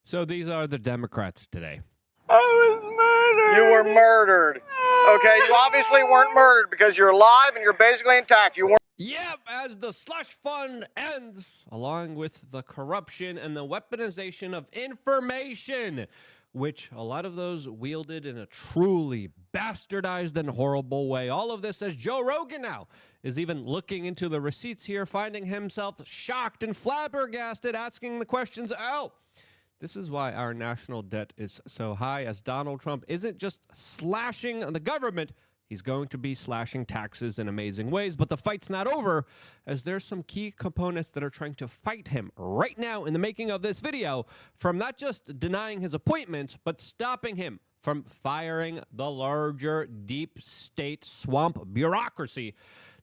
So these are the Democrats today. I was murdered. You were murdered. Okay, you obviously weren't murdered because you're alive and you're basically intact. You weren't. Yep, as the slush fund ends, along with the corruption and the weaponization of information, which a lot of those wielded in a truly bastardized and horrible way. All of this as Joe Rogan now is even looking into the receipts here, finding himself shocked and flabbergasted, asking the questions, this is why our national debt is so high, as Donald Trump isn't just slashing the government, he's going to be slashing taxes in amazing ways. But the fight's not over, as there's some key components that are trying to fight him right now in the making of this video from not just denying his appointment, but stopping him from firing the larger deep state swamp bureaucracy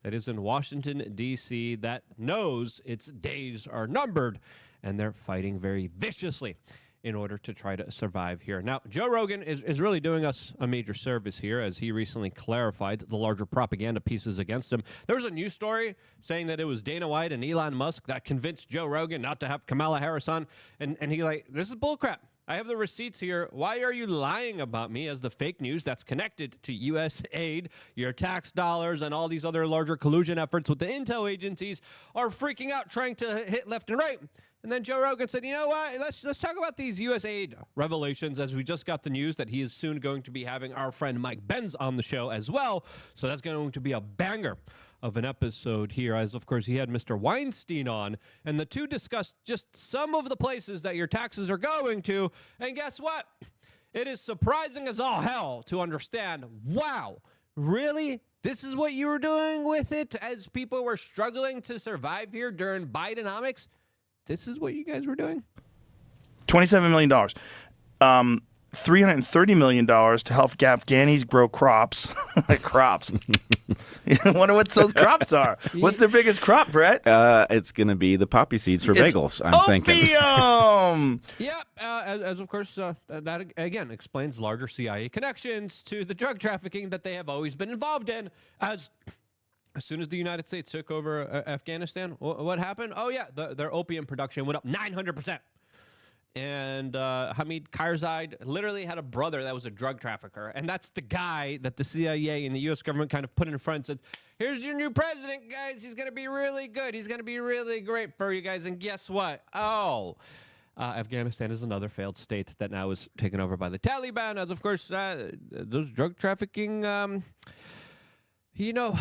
that is in Washington, D.C., that knows its days are numbered, and they're fighting very viciously in order to try to survive here. Now, Joe Rogan is really doing us a major service here, as he recently clarified the larger propaganda pieces against him. There was a news story saying that it was Dana White and Elon Musk that convinced Joe Rogan not to have Kamala Harris on, and he like, this is bullcrap. I have the receipts here. Why are you lying about me as the fake news that's connected to USAID, your tax dollars, and all these other larger collusion efforts with the intel agencies are freaking out, trying to hit left and right? And then Joe Rogan said, you know what, let's talk about these USAID revelations, as we just got the news that he is soon going to be having our friend Mike Benz on the show as well. So that's going to be a banger of an episode here, as of course he had Mr. Weinstein on, and the two discussed just some of the places that your taxes are going to. And guess what? It is surprising as all hell to understand, wow, really? This is what you were doing with it as people were struggling to survive here during Bidenomics? This is what you guys were doing? $27 million. $330 million to help Afghanis grow crops. Like crops. I wonder what those crops are. What's their biggest crop, Brett? It's going to be the poppy seeds for bagels, I'm thinking. Opium! Yep, as of course, that again explains larger CIA connections to the drug trafficking that they have always been involved in. As soon as the United States took over Afghanistan, what happened? Oh, yeah, their opium production went up 900%. And Hamid Karzai literally had a brother that was a drug trafficker. And that's the guy that the CIA and the U.S. government kind of put in front and said, here's your new president, guys. He's going to be really good. He's going to be really great for you guys. And guess what? Afghanistan is another failed state that now is taken over by the Taliban, as of course those drug trafficking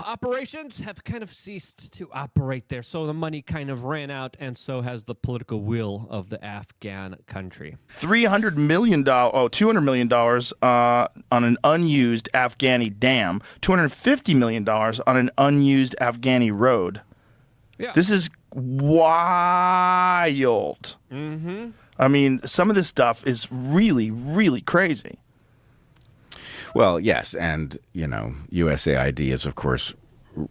operations have kind of ceased to operate there. So the money kind of ran out, and so has the political will of the Afghan country. $200 million on an unused Afghani dam, $250 million on an unused Afghani road. Yeah. This is wild. Mm-hmm. I mean, some of this stuff is really, really crazy. Well, yes, and, USAID is, of course,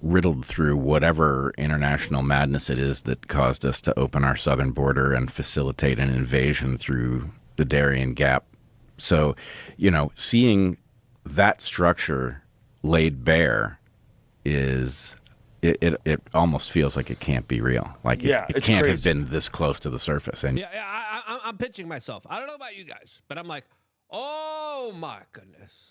riddled through whatever international madness it is that caused us to open our southern border and facilitate an invasion through the Darien Gap. So, seeing that structure laid bare is... It almost feels like it can't be real. Like it can't have been this close to the surface. And I'm pitching myself. I don't know about you guys, but I'm like, oh my goodness.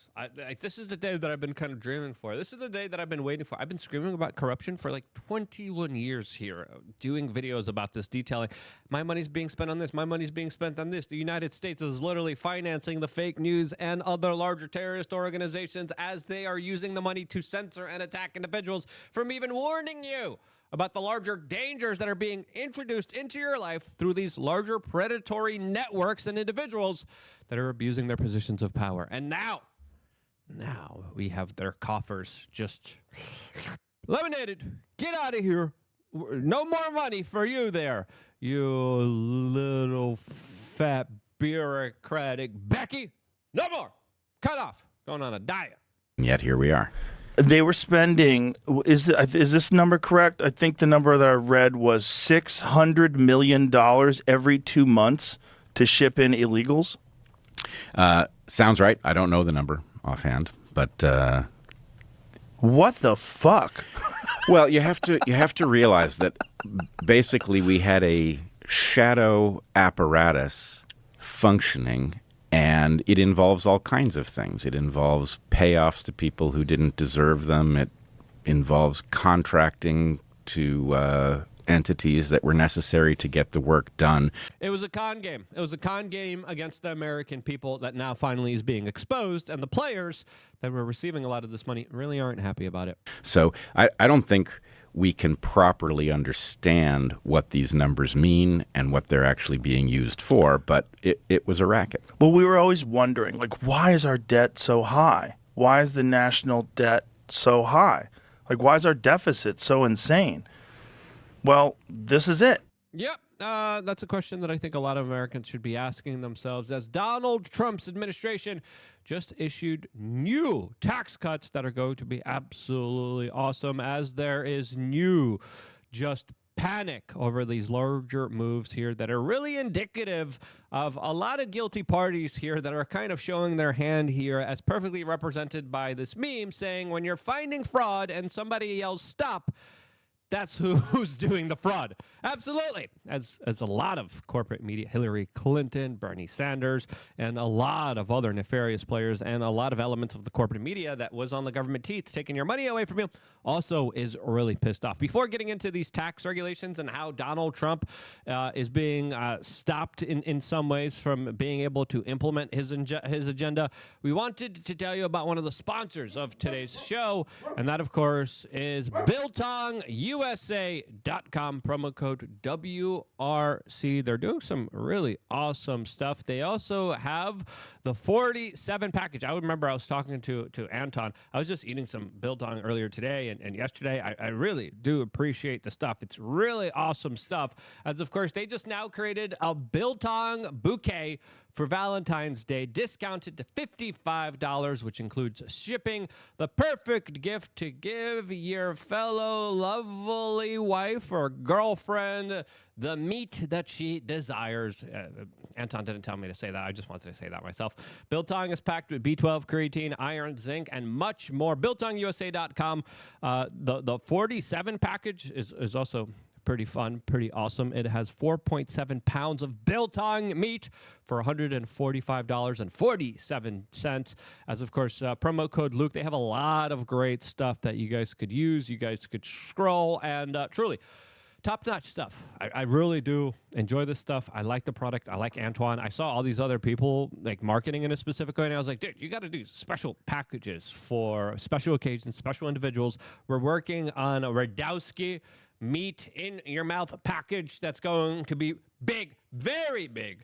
This is the day that I've been kind of dreaming for. This is the day that I've been waiting for. I've been screaming about corruption for like 21 years here, doing videos about this, detailing my money's being spent on this, my money's being spent on this. The United States is literally financing the fake news and other larger terrorist organizations as they are using the money to censor and attack individuals, from even warning you about the larger dangers that are being introduced into your life through these larger predatory networks and individuals that are abusing their positions of power. And now we have their coffers just eliminated. Get out of here. No more money for you there, you little fat bureaucratic Becky. No more. Cut off. Going on a diet. yet here we are. They were spending, is this number correct? I think the number that I read was $600 million every 2 months to ship in illegals. Sounds right. I don't know the number offhand, but what the fuck? Well, you have to realize that basically we had a shadow apparatus functioning, and it involves all kinds of things. It involves payoffs to people who didn't deserve them. It involves contracting to entities that were necessary to get the work done. It was a con game. It was a con game against the American people that now finally is being exposed, and the players that were receiving a lot of this money really aren't happy about it. So I don't think we can properly understand what these numbers mean and what they're actually being used for, but it was a racket. Well, we were always wondering, like, why is our debt so high? Why is the national debt so high? Like, why is our deficit so insane? Well, this is it. Yep. That's a question that I think a lot of Americans should be asking themselves, as Donald Trump's administration just issued new tax cuts that are going to be absolutely awesome, as there is new just panic over these larger moves here that are really indicative of a lot of guilty parties here that are kind of showing their hand here, as perfectly represented by this meme saying, when you're finding fraud and somebody yells stop, that's who's doing the fraud. Absolutely. As a lot of corporate media, Hillary Clinton, Bernie Sanders, and a lot of other nefarious players and a lot of elements of the corporate media that was on the government teeth taking your money away from you also is really pissed off. Before getting into these tax regulations and how Donald Trump is being stopped in some ways from being able to implement his agenda, we wanted to tell you about one of the sponsors of today's show, and that, of course, is Biltong USA.com, promo code WRC. They're doing some really awesome stuff. They also have the 47 package. I remember I was talking to Anton. I was just eating some Biltong earlier today and yesterday. I really do appreciate the stuff. It's really awesome stuff. As of course, they just now created a Biltong bouquet for Valentine's Day, discounted to $55, which includes shipping. The perfect gift to give your fellow lovely wife or girlfriend, the meat that she desires. Anton didn't tell me to say that. I just wanted to say that myself. Biltong is packed with B12, creatine, iron, zinc, and much more. BiltongUSA.com. The 47 package is also pretty fun, pretty awesome. It has 4.7 pounds of biltong meat for $145.47. As of course, promo code Luke. They have a lot of great stuff that you guys could use. You guys could scroll, and truly top-notch stuff. I really do enjoy this stuff. I like the product. I like Antoine. I saw all these other people like marketing in a specific way, and I was like, dude, you got to do special packages for special occasions, special individuals. We're working on a Radowski meat in your mouth package that's going to be big, very big.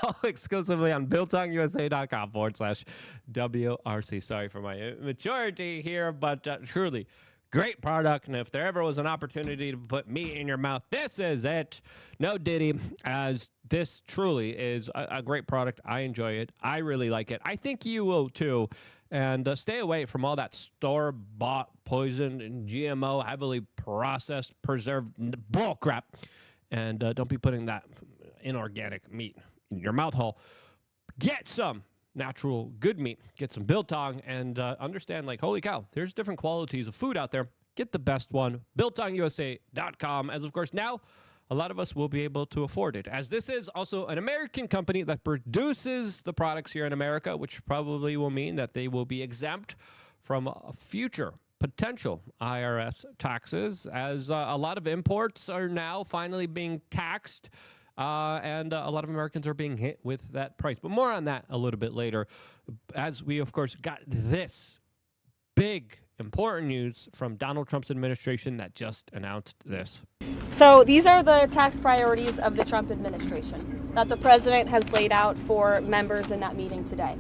All exclusively on BiltongUSA.com/WRC. Sorry for my immaturity here, but truly great product. And if there ever was an opportunity to put meat in your mouth, this is it. No diddy, as this truly is a great product. I enjoy it. I really like it. I think you will too. And stay away from all that store-bought, poisoned, and GMO, heavily processed, preserved bull crap. And don't be putting that inorganic meat in your mouth hole. Get some natural, good meat. Get some biltong, and understand, like, holy cow, there's different qualities of food out there. Get the best one. BiltongUSA.com. As, of course, now a lot of us will be able to afford it, as this is also an American company that produces the products here in America, which probably will mean that they will be exempt from future potential IRS taxes, as a lot of imports are now finally being taxed, and a lot of Americans are being hit with that price. But more on that a little bit later, as we, of course, got this big important news from Donald Trump's administration that just announced this. So these are the tax priorities of the Trump administration that the president has laid out for members in that meeting today.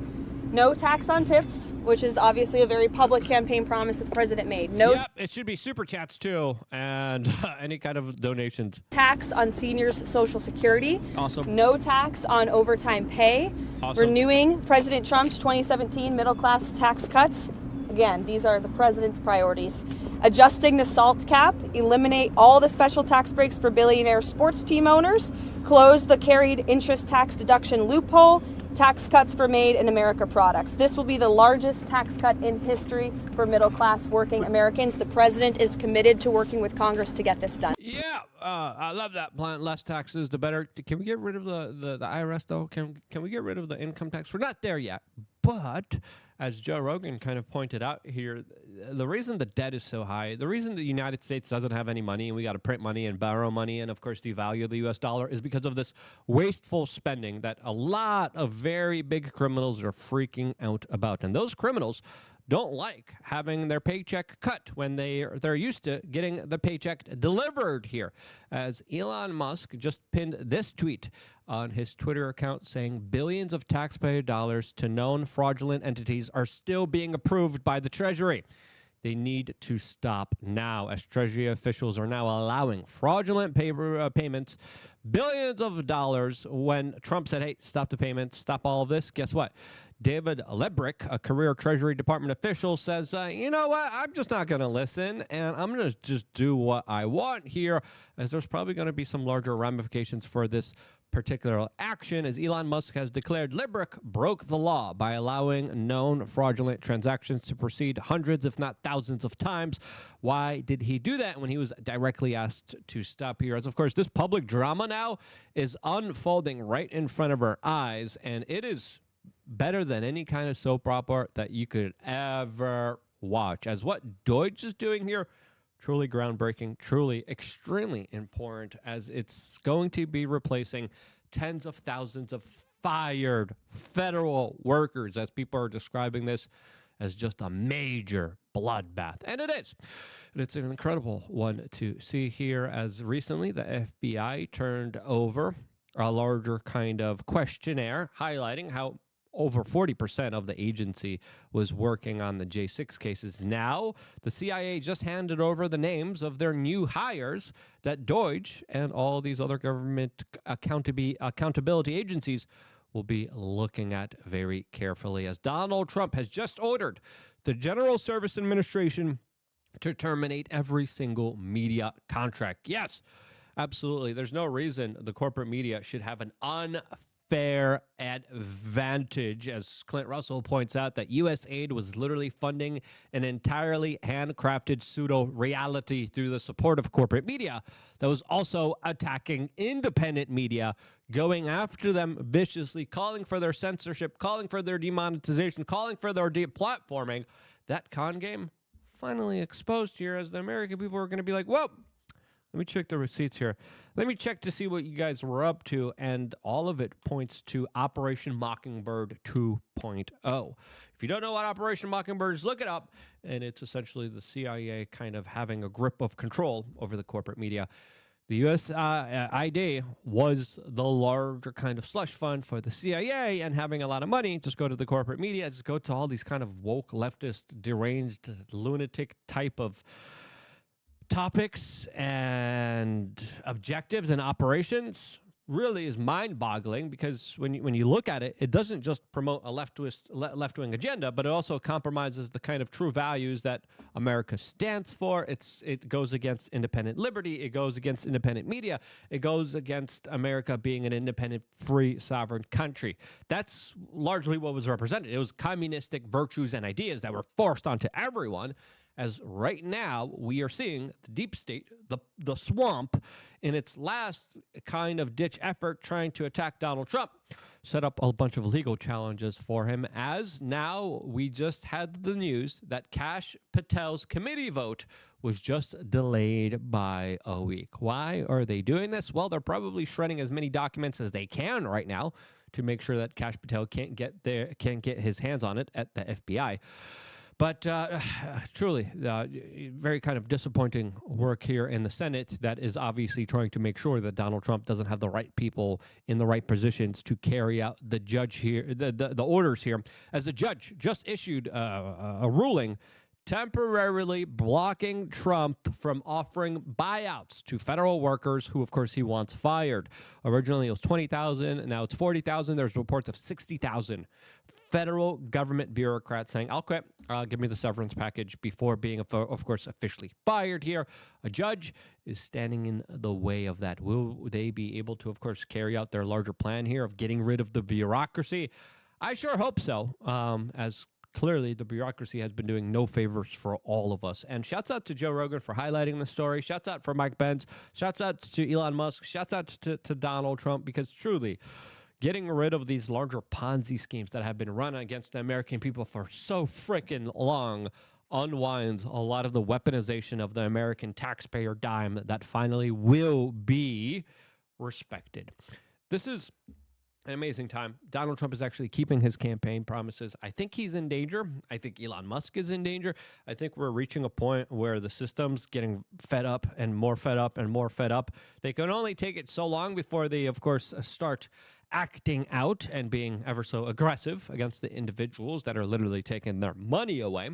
No tax on tips, which is obviously a very public campaign promise that the president made. Yep, it should be super chats too, and any kind of donations. Tax on seniors' Social Security. Awesome. No tax on overtime pay. Awesome. Renewing President Trump's 2017 middle-class tax cuts. Again, these are the president's priorities. Adjusting the SALT cap, eliminate all the special tax breaks for billionaire sports team owners, close the carried interest tax deduction loophole, tax cuts for Made in America products. This will be the largest tax cut in history for middle-class working Americans. The president is committed to working with Congress to get this done. Yeah, I love that plan. Less taxes, the better. Can we get rid of the IRS, though? Can we get rid of the income tax? We're not there yet. But as Joe Rogan kind of pointed out here, the reason the debt is so high, the reason the United States doesn't have any money and we got to print money and borrow money and, of course, devalue the U.S. dollar is because of this wasteful spending that a lot of very big criminals are freaking out about. And those criminals don't like having their paycheck cut when they're used to getting the paycheck delivered here. As Elon Musk just pinned this tweet on his Twitter account saying billions of taxpayer dollars to known fraudulent entities are still being approved by the Treasury. They need to stop now, as Treasury officials are now allowing fraudulent payments, billions of dollars. When Trump said, hey, stop the payments, stop all of this, guess what? David Lebrick, a career Treasury Department official, says, you know what, I'm just not going to listen, and I'm going to just do what I want here, as there's probably going to be some larger ramifications for this particular action, as Elon Musk has declared Lebrick broke the law by allowing known fraudulent transactions to proceed hundreds, if not thousands of times. Why did he do that when he was directly asked to stop here? As, of course, this public drama now is unfolding right in front of our eyes, and it is better than any kind of soap opera that you could ever watch. As what DOGE is doing here, truly groundbreaking, truly extremely important, as it's going to be replacing tens of thousands of fired federal workers, as people are describing this as just a major bloodbath. And it is. And it's an incredible one to see here, as recently the FBI turned over a larger kind of questionnaire highlighting how over 40% of the agency was working on the J6 cases. Now, the CIA just handed over the names of their new hires that DOGE and all these other government accountability agencies will be looking at very carefully, as Donald Trump has just ordered the General Service Administration to terminate every single media contract. Yes, absolutely. There's no reason the corporate media should have an unfair advantage, as Clint Russell points out, that USAID was literally funding an entirely handcrafted pseudo-reality through the support of corporate media that was also attacking independent media, going after them viciously, calling for their censorship, calling for their demonetization, calling for their deplatforming. That con game finally exposed here, as the American people are going to be like, whoa, let me check the receipts here. Let me check to see what you guys were up to, and all of it points to Operation Mockingbird 2.0. If you don't know what Operation Mockingbird is, look it up, and it's essentially the CIA kind of having a grip of control over the corporate media. The USAID was the larger kind of slush fund for the CIA, and having a lot of money, just go to the corporate media, just go to all these kind of woke, leftist, deranged, lunatic type of topics and objectives and operations really is mind-boggling, because when you look at it, it doesn't just promote a left-wing agenda, but it also compromises the kind of true values that America stands for. It goes against independent liberty. It goes against independent media. It goes against America being an independent, free, sovereign country. That's largely what was represented. It was communistic virtues and ideas that were forced onto everyone, as right now we are seeing the deep state, the swamp, in its last kind of ditch effort trying to attack Donald Trump, set up a bunch of legal challenges for him, as now we just had the news that Kash Patel's committee vote was just delayed by a week. Why are they doing this? Well, they're probably shredding as many documents as they can right now to make sure that Kash Patel can't get his hands on it at the FBI. But truly, very kind of disappointing work here in the Senate that is obviously trying to make sure that Donald Trump doesn't have the right people in the right positions to carry out the judge here, the orders here, as the judge just issued a ruling temporarily blocking Trump from offering buyouts to federal workers who, of course, he wants fired. Originally, it was 20,000. Now it's 40,000. There's reports of 60,000 federal government bureaucrats saying, I'll quit. Give me the severance package before being, of course, officially fired here. A judge is standing in the way of that. Will they be able to, of course, carry out their larger plan here of getting rid of the bureaucracy? I sure hope so, as clearly the bureaucracy has been doing no favors for all of us. And shouts out to Joe Rogan for highlighting the story. Shouts out for Mike Pence. Shouts out to Elon Musk. Shouts out to Donald Trump, because truly getting rid of these larger Ponzi schemes that have been run against the American people for so freaking long unwinds a lot of the weaponization of the American taxpayer dime that finally will be respected. This is an amazing time. Donald Trump is actually keeping his campaign promises. I think he's in danger. I think Elon Musk is in danger. I think we're reaching a point where the system's getting fed up and more fed up and more fed up. They can only take it so long before they, of course, start acting out and being ever so aggressive against the individuals that are literally taking their money away.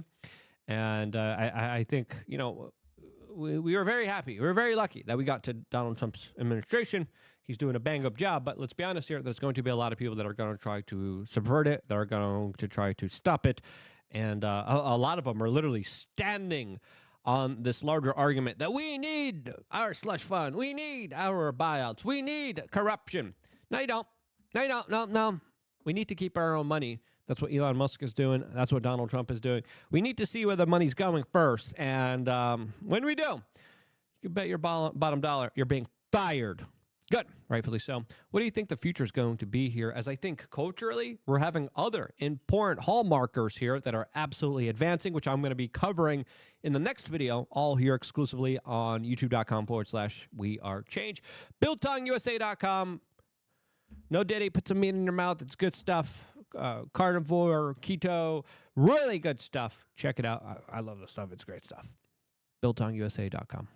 And I think, you know, we were very happy. We were very lucky that we got to Donald Trump's administration. He's doing a bang-up job, but let's be honest here, there's going to be a lot of people that are going to try to subvert it, that are going to try to stop it, and a lot of them are literally standing on this larger argument that we need our slush fund, we need our buyouts, we need corruption. No, you don't. No, you don't. No. We need to keep our own money. That's what Elon Musk is doing. That's what Donald Trump is doing. We need to see where the money's going first, and when we do, you can bet your bottom dollar you're being fired. Good, rightfully so. What do you think the future is going to be here? As I think culturally, we're having other important hallmarkers here that are absolutely advancing, which I'm going to be covering in the next video, all here exclusively on youtube.com/wearechange. BiltongUSA.com. No Diddy, put some meat in your mouth. It's good stuff. Carnivore, keto, really good stuff. Check it out. I love this stuff. It's great stuff. BiltongUSA.com.